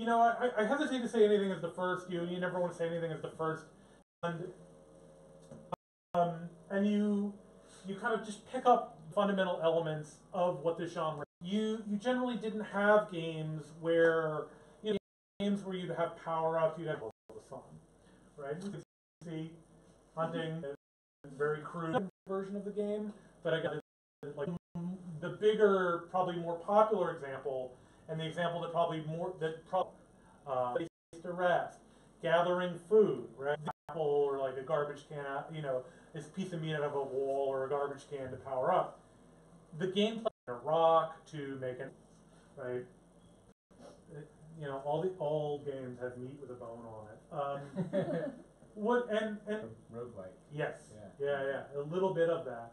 I hesitate to say anything as the first. You never want to say anything as the first, and and you kind of just pick up fundamental elements of what this genre. You generally didn't have games where games where you'd have power ups, you'd have all the fun, right? You can see hunting, very crude version of the game, but I got like the bigger, probably more popular example, and the example that probably place to rest, gathering food, right? Apple or like a garbage can, this piece of meat out of a wall or a garbage can to power up. The gameplay, a rock to make it, right? All games have meat with a bone on it. What and roguelike. Yes, yeah, a little bit of that,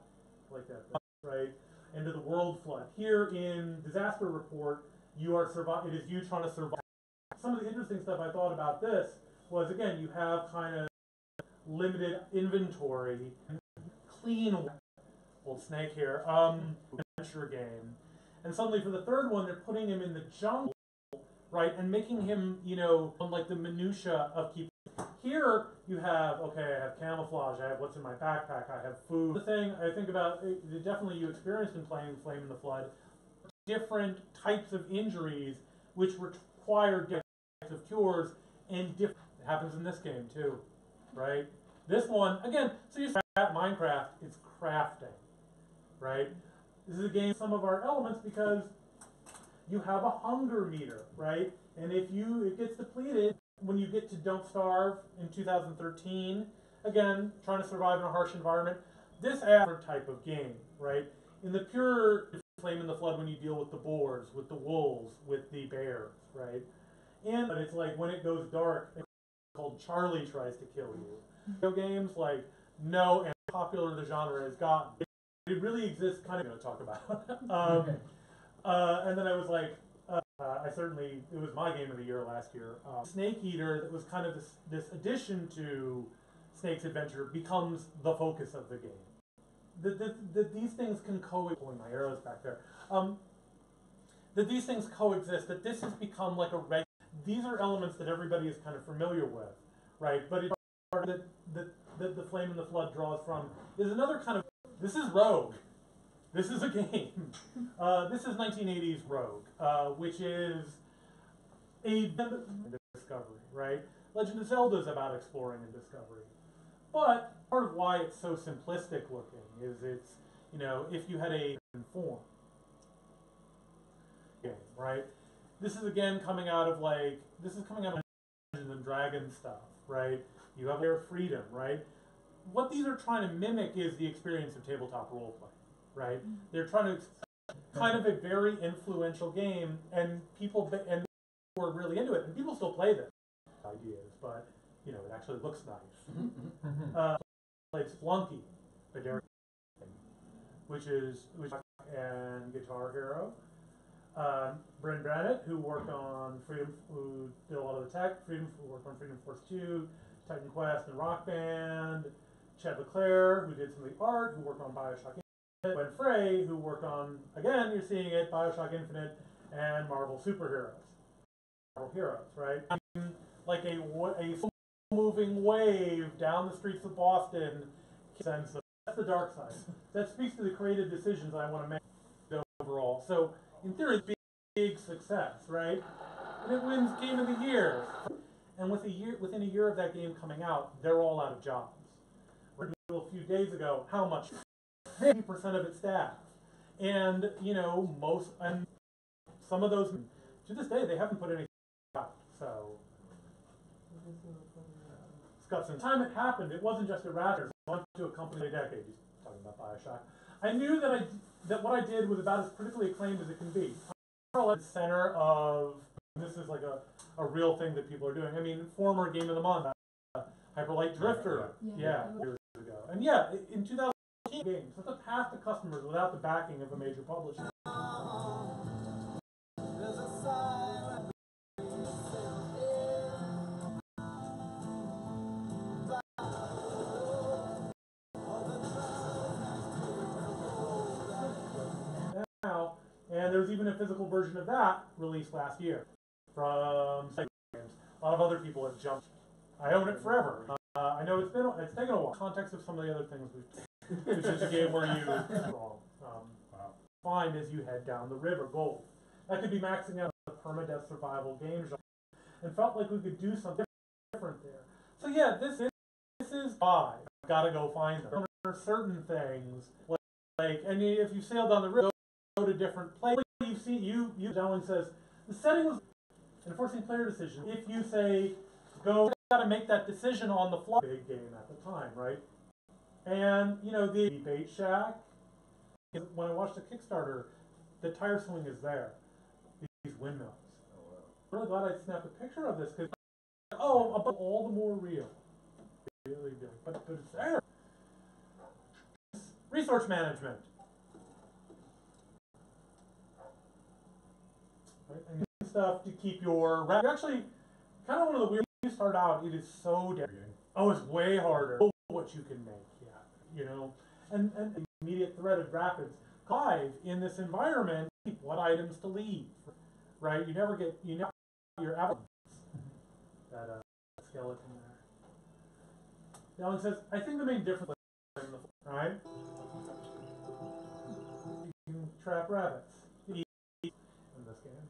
like that, right? Into the world flood. Here in Disaster Report, you are survive. It is you trying to survive. Some of the interesting stuff I thought about this was, again, you have kind of limited inventory, clean old snake here, adventure game, and suddenly for the third one they're putting him in the jungle, right, and making him, on like the minutia of keeping. Here you have, okay, I have camouflage, I have what's in my backpack, I have food. The thing I think about, definitely you experienced in playing Flame in the Flood, different types of injuries which require different types of cures, and different. It happens in this game too, right? This one, again, so you at Minecraft, it's crafting, right? This is a game, some of our elements, because you have a hunger meter, right? And if it gets depleted when you get to Don't Starve in 2013, again, trying to survive in a harsh environment, this adds a type of game, right? In the pure Flame in the Flood, when you deal with the boars, with the wolves, with the bears, right? But it's like when it goes dark, it's called Charlie Tries to Kill You. Video games, like, no, and popular the genre has gotten. It really exists, kind of going to talk about. And then I was like, it was my game of the year last year. Snake Eater, that was kind of this addition to Snake's Adventure, becomes the focus of the game. That these things can coexist. Pulling my arrows back there. That these things coexist. That this has become like a regular. These are elements that everybody is kind of familiar with, right? But it's part that the Flame in the Flood draws from is another kind of. This is Rogue. This is a game. This is 1980s Rogue, which is a discovery, right? Legend of Zelda is about exploring and discovery. But part of why it's so simplistic looking is it's, if you had a form game, right? This is again coming out of Dungeons and Dragons stuff, right? You have their freedom, right? What these are trying to mimic is the experience of tabletop roleplay, right? They're trying to kind of a very influential game, and people were really into it, and people still play this ideas, but it actually looks nice. Played Splunky by Derek, which and Guitar Hero. Bryn Brannett, who worked on who did a lot of the tech. Who worked on Freedom Force 2, Titan Quest, and Rock Band. Chad LeClaire, who did some of the art, who worked on Bioshock Infinite. Gwen Frey, who worked on, again, you're seeing it, Bioshock Infinite and Marvel Superheroes. Marvel Heroes, right? Like a moving wave down the streets of Boston. Sense of, that's the dark side. That speaks to the creative decisions I want to make overall. So, in theory, big success, right? And it wins Game of the Year. And within a year of that game coming out, they're all out of jobs. A few days ago, how much? 50% of its staff. And, and some of those, to this day, they haven't put anything out. So, it's got some time it happened. It wasn't just a ratter. I went to a company a decade, talking about Bioshock. I knew that what I did was about as critically acclaimed as it can be. I'm at the center of, this is like a real thing that people are doing. I mean, former Game of the Month, Hyperlight Drifter, years ago. And in 2018 games, that's a path to customers without the backing of a major publisher. Now, and there's even a physical version of that released last year. from games. A lot of other people have jumped. I own it forever. I know it's taken a while. Context of some of the other things we've. It's just a game where you find as you head down the river gold. That could be maxing out the permadeath survival game genre, and felt like we could do something different there. So yeah, this is why I've got to go find them. There are certain things like and if you sail down the river, go to different places. You see, Dowling says the setting was enforcing player decision. If you say go, you got to make that decision on the fly. Big game at the time, right? And the bait shack. When I watched the Kickstarter, the tire swing is there. These windmills. Oh, wow. I'm really glad I snapped a picture of this because all the more real. Really good, but it's there. Resource management. Right? And stuff to keep your. You're actually kind of one of the weird. When you start out, it is so different. Oh, it's way harder. What you can make, and immediate threaded rapids. Live in this environment, what items to leave, right? You never get your evidence. That skeleton there. Dallin says, I think the main difference is right? You can trap rabbits in this game.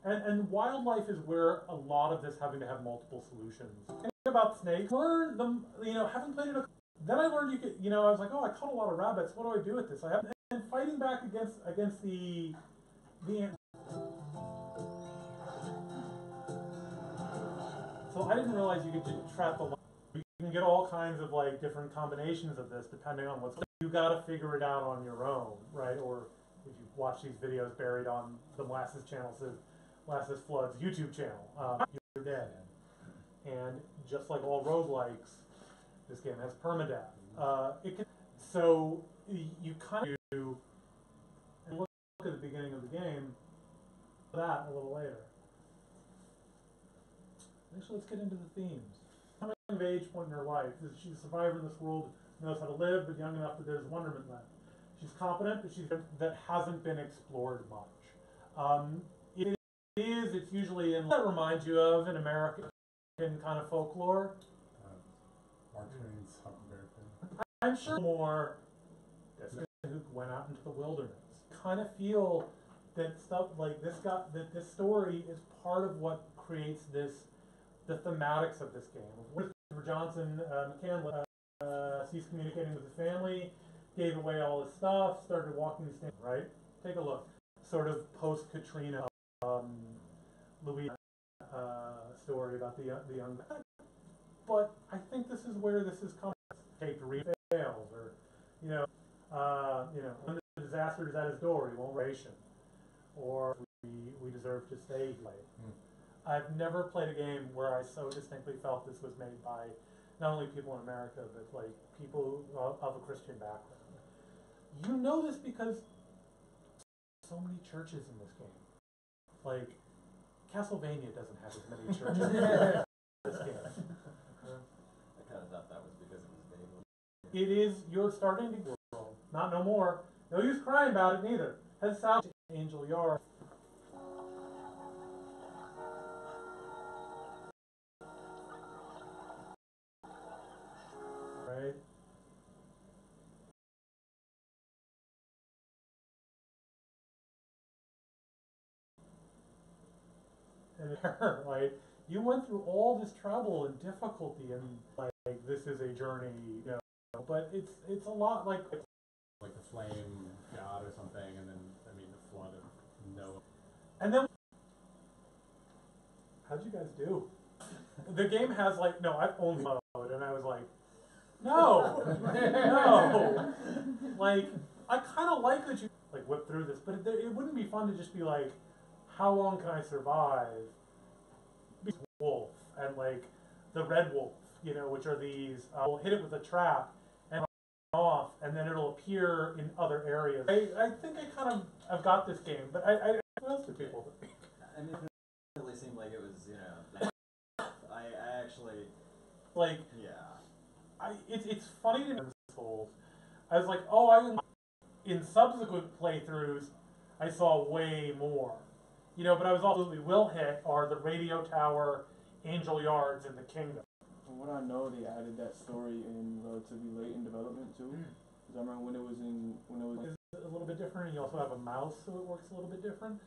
And wildlife is where a lot of this having to have multiple solutions. Think about snakes. Learn them, having played it. Then I learned you could, I was like, I caught a lot of rabbits. What do I do with this? And fighting back against the So I didn't realize you could just trap the line. You can get all kinds of different combinations of this depending on what's. You got to figure it out on your own, right? Or if you watch these videos buried on the Molasses channel, Molasses Floods YouTube channel, you're dead. And just like all roguelikes, this game has permadeath. So you kind of do, and look at the beginning of the game, that a little later. Actually, let's get into the themes. Coming of age point in her life, she's a survivor in this world, knows how to live, but young enough that there's wonderment left. She's competent, but that hasn't been explored much. It's usually in that reminds you of an American kind of folklore. Mark Twain's Huckleberry Finn. I'm sure more who went out into the wilderness. Kind of feel that stuff like this that this story is part of what creates the thematics of this game. Christopher Johnson, McCandless, he's communicating with his family, gave away all his stuff, started walking the stand, right? Take a look. Sort of post-Katrina Louis story about the young guy. But I think this is where this is coming. Take fails, or when the disaster is at his door, he won't ration, or we deserve to stay here. I've never played a game where I so distinctly felt this was made by not only people in America, but people of a Christian background. You know this because so many churches in this game. Castlevania doesn't have as many churches in this game. I kind of thought that was because it was Mevo. It is, you're starting to grow. Not no more. No use crying about it neither. Head south to Angel Yard. Right? And right? You went through all this trouble and difficulty, and this is a journey, but it's a lot like the flame god or something, and then the flood of Noah. And then how'd you guys do? The game has no, I've only mode, and I was like, no, no. I kind of like that you whip through this, but it wouldn't be fun to just be how long can I survive? Wolf and the red wolf, which are these. We'll hit it with a trap and off, and then it'll appear in other areas. I think I've got this game, but what else do people think? I mean, it really seemed like it was, I actually yeah. It's funny to me. I was like, in subsequent playthroughs, I saw way more. You know, but I was also absolutely will hit are the radio tower, Angel Yards, and the Kingdom. From what I know, they added that story in relatively late in development too. Because I remember when it was It's a little bit different, and you also have a mouse, so it works a little bit different.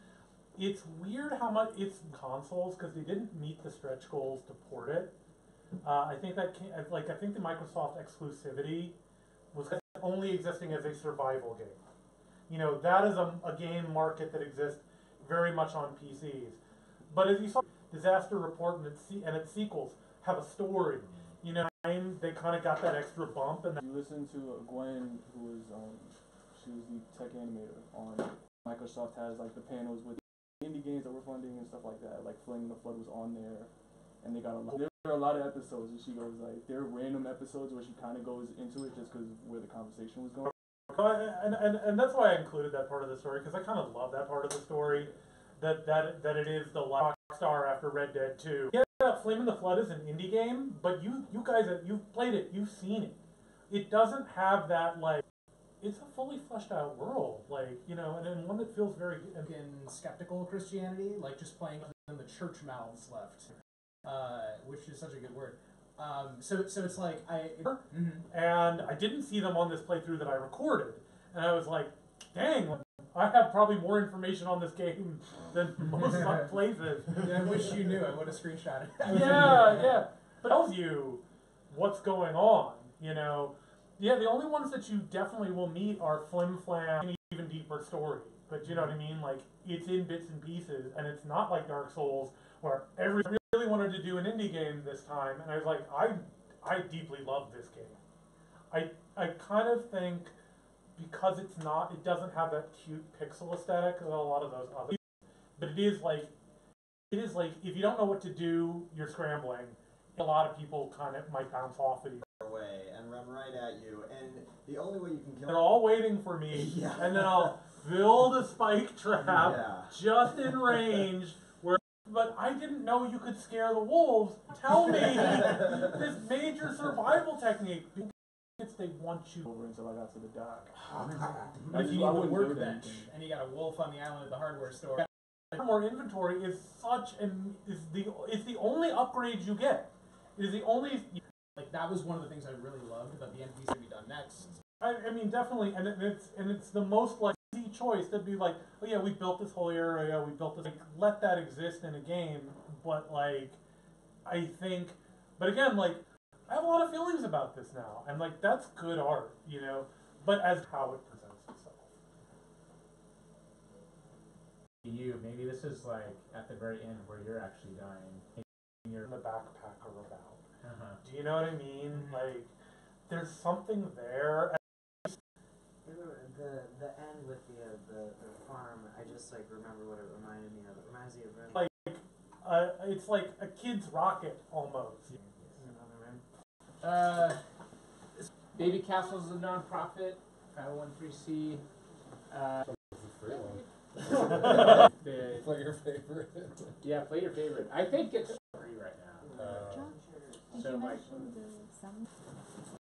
It's weird how much it's consoles because they didn't meet the stretch goals to port it. I think that I think the Microsoft exclusivity was only existing as a survival game. You know, that is a game market that exists very much on PCs. But as you saw, Disaster Report and its sequels have a story. You know, they kind of got that extra bump. And you listen to Gwen, who was she was the tech animator on Microsoft, has like the panels with indie games that we're funding and stuff like that. Like Flame in the Flood was on there, and they got there are a lot of episodes, and she goes like there are random episodes where she kind of goes into it just because where the conversation was going. And that's why I included that part of the story, because I kind of love that part of the story, that it is the Rockstar after Red Dead 2. Yeah, Flame in the Flood is an indie game, but you guys, you've played it, you've seen it. It doesn't have that, like, it's a fully fleshed out world, like, you know, and one that feels very... In skeptical Christianity, like just playing in the church mouths left, which is such a good word. So it's like and I didn't see them on this playthrough that I recorded, and I was like, dang, I have probably more information on this game than most places. I wish you knew. I would have screenshot it. Yeah, but it tells you what's going on, you know. Yeah, the only ones that you definitely will meet are Flim Flam and even deeper story. But you know what I mean? Like, it's in bits and pieces, and it's not like Dark Souls, where everyone really wanted to do an indie game this time, and I was like, I deeply love this game. I kind of think because it doesn't have that cute pixel aesthetic that a lot of those other, but it is like if you don't know what to do, you're scrambling. A lot of people kind of might bounce off at you. Away and run right at you, and the only way you can kill They're all waiting for me, Yeah. and then I'll build a spike trap Yeah. just in range. But I didn't know you could scare the wolves. Tell me this major survival technique. Because they want you Over until I got to the dock. But if you need I the wouldn't do workbench, anything. and you got a wolf on the island at the hardware store. more inventory is it's the only upgrade you get. It is the only. Like, that was one of the things I really loved about the NPC to be done next. I mean, definitely, and it's the most like easy choice to be like, oh yeah, we built this whole area, we built this. Like, let that exist in a game, but like, I think, but again, like, I have a lot of feelings about this now, and like, that's good art, you know. But as how it presents itself. Maybe this is like at the very end where you're actually dying. You're in the backpack or about. Do you know what I mean? Like, there's something there. The end with the farm, I just like remember what it reminded me of. It reminds me of It's like a kid's rocket almost. Baby Castle is a non-profit, 501c. Play your favorite. Yeah, play your favorite. I think it's free right now. Josh, did So you like. mention the summon?